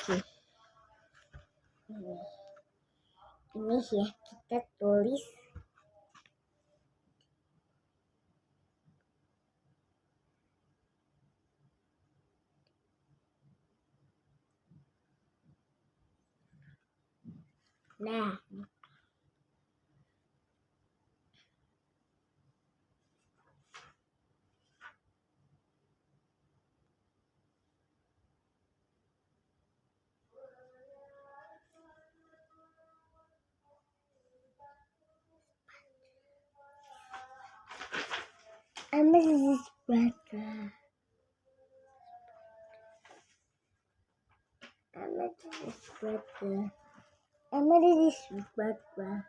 Oke. Ini ya kita tulis nah this brother. This brother. Jadi this brother.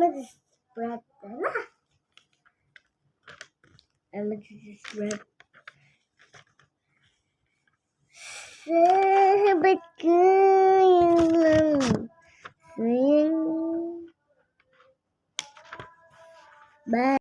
This brother. Sahabatku yang sayang. Bye.